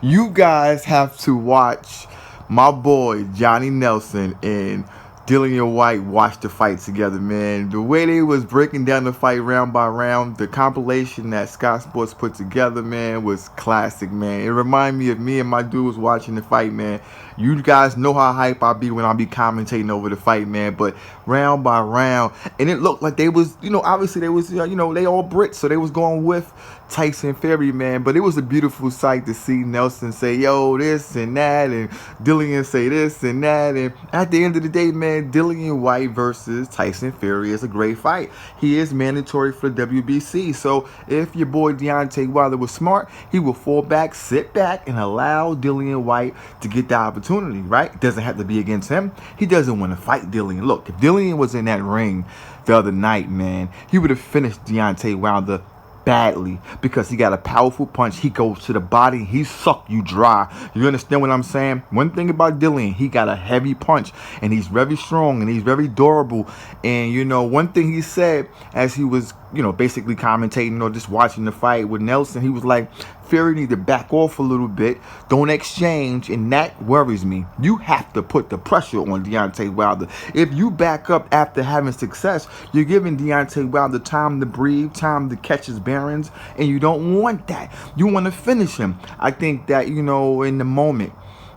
You guys have to watch my boy Johnny Nelson and Dillian Whyte watch the fight together, man. The way they was breaking down the fight round by round, the compilation that Scott Sports put together, man, was classic, man. It reminded me of me and my dudes watching the fight, man. You guys know how hype I be when I be commentating over the fight, man. But round by round, and it looked like they was, obviously they was, they all Brits, so they was going with Tyson Fury, man. But it was a beautiful sight to see Nelson say, yo, this and that, and Dillian say this and that. And at the end of the day, man, Dillian Whyte versus Tyson Fury is a great fight. He is mandatory for the WBC. So if your boy Deontay Wilder was smart, he will fall back, sit back, and allow Dillian Whyte to get the opportunity, right? It doesn't have to be against him. He doesn't want to fight Dillian. Look, if Dillian was in that ring the other night, man, he would have finished Deontay Wilder badly because he got a powerful punch. He goes to the body. He suck you dry. You understand what I'm saying? One thing about Dillian, he got a heavy punch and he's very strong and he's very durable. And one thing he said as he was, basically commentating or just watching the fight with Nelson, he was like, Fury need to back off a little bit. Don't exchange, and that worries me. You have to put the pressure on Deontay Wilder. If you back up after having success, you're giving Deontay Wilder time to breathe, time to catch his bearings, and you don't want that. You want to finish him. I think that, in the moment,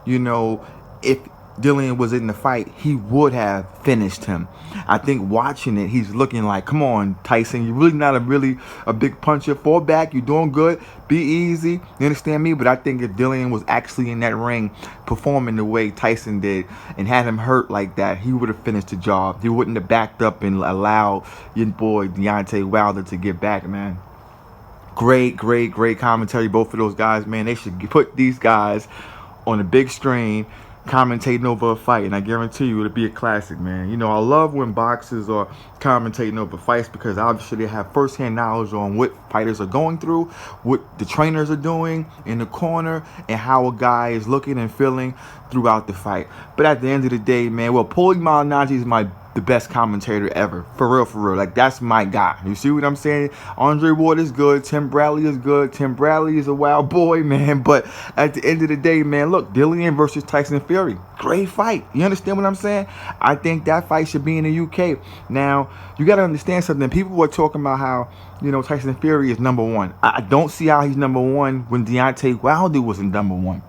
if Dillian was in the fight, he would have finished him. I think watching it, he's looking like, come on, Tyson, you're really not a big puncher. Fall back, you're doing good. Be easy. You understand me? But I think if Dillian was actually in that ring performing the way Tyson did and had him hurt like that, he would have finished the job. He wouldn't have backed up and allowed your boy Deontay Wilder to get back, man. Great, great, great commentary, both of those guys, man. They should put these guys on a big screen commentating over a fight, and I guarantee you it'll be a classic, man. I love when boxers are commentating over fights because obviously they have first-hand knowledge on what fighters are going through, what the trainers are doing in the corner, and how a guy is looking and feeling throughout the fight. But at the end of the day, man, Paulie Malignaggi is the best commentator ever. For real, for real. Like, that's my guy. You see what I'm saying? Andre Ward is good. Tim Bradley is good. Tim Bradley is a wild boy, man. But at the end of the day, man, look, Dillian versus Tyson Fury. Great fight. You understand what I'm saying? I think that fight should be in the UK. Now, you got to understand something. People were talking about how, Tyson Fury is number one. I don't see how he's number one when Deontay Wilder wasn't number one.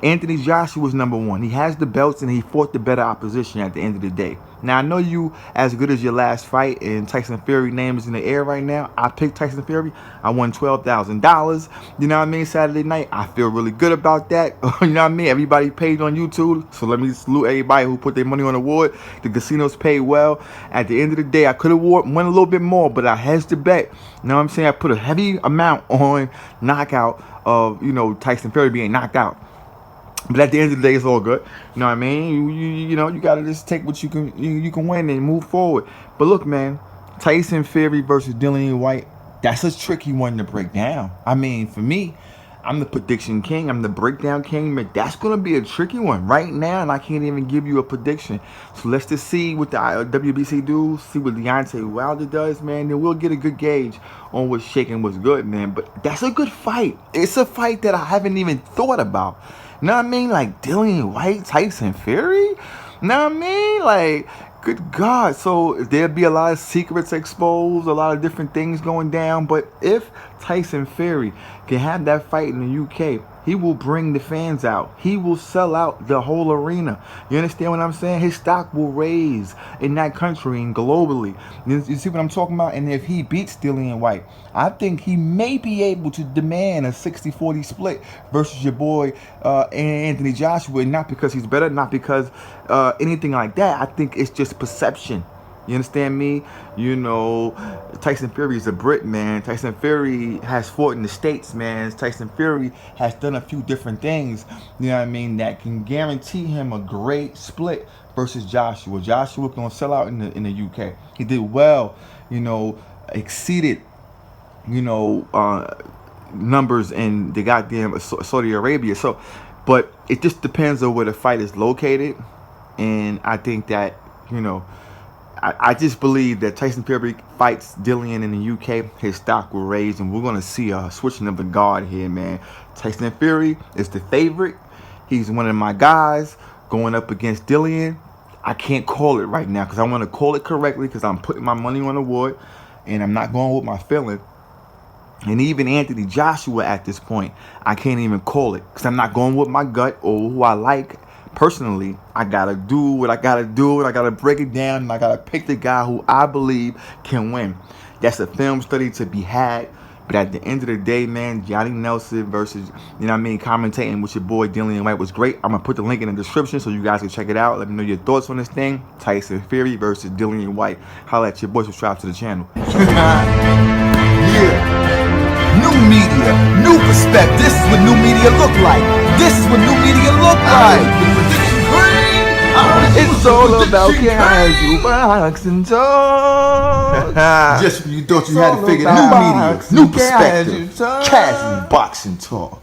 Anthony Joshua was number one. He has the belts and he fought the better opposition at the end of the day. Now, I know you as good as your last fight and Tyson Fury name is in the air right now. I picked Tyson Fury. I won $12,000. You know what I mean? Saturday night. I feel really good about that. You know what I mean? Everybody paid on YouTube. So let me salute everybody who put their money on the award. The casinos paid well. At the end of the day, I could have won a little bit more, but I hedged the bet. You know what I'm saying? I put a heavy amount on knockout of, Tyson Fury being knocked out. But at the end of the day, it's all good. You know what I mean? You gotta just take what you can win and move forward. But look, man, Tyson Fury versus Dillian Whyte, that's a tricky one to break down. I mean, for me, I'm the prediction king. I'm the breakdown king. Man, that's gonna be a tricky one right now, and I can't even give you a prediction. So let's just see what the WBC do. See what Deontay Wilder does, man. Then we'll get a good gauge on what's shaking, what's good, man. But that's a good fight. It's a fight that I haven't even thought about. You know what I mean? Like Dillian Whyte, Tyson Fury? You know what I mean? Like, good God. So there'll be a lot of secrets exposed, a lot of different things going down. But if Tyson Fury can have that fight in the UK, he will bring the fans out. He will sell out the whole arena. You understand what I'm saying? His stock will raise in that country and globally. You see what I'm talking about? And if he beats Dillian Whyte, I think he may be able to demand a 60-40 split versus your boy Anthony Joshua. Not because he's better, not because anything like that. I think it's just perception. You understand me? Tyson Fury is a Brit, man. Tyson Fury has fought in the States, man. Tyson Fury has done a few different things, you know what I mean, that can guarantee him a great split versus Joshua. Joshua gonna sell out in the UK. He did well, exceeded, numbers in the goddamn Saudi Arabia. So, but it just depends on where the fight is located, and I think that, I just believe that Tyson Fury fights Dillian in the UK, his stock will raise, and we're gonna see a switching of the guard here, man. Tyson Fury is the favorite. He's one of my guys going up against Dillian. I can't call it right now because I want to call it correctly because I'm putting my money on the wood, and I'm not going with my feeling. And even Anthony Joshua at this point, I can't even call it because I'm not going with my gut or who I like. Personally, I gotta do what I gotta do, and I gotta break it down, and I gotta pick the guy who I believe can win. That's a film study to be had, but at the end of the day, man, Johnny Nelson versus, you know what I mean, commentating with your boy Dillian Whyte was great. I'm gonna put the link in the description so you guys can check it out. Let me know your thoughts on this thing. Tyson Fury versus Dillian Whyte. Holla at your boy, subscribe to the channel. Yeah. New media, new perspective. This is what new media look like. This is what new media look like. It's all about casual boxing talk. Just when you thought you had to figure it out, new media, new perspective, casual boxing talk.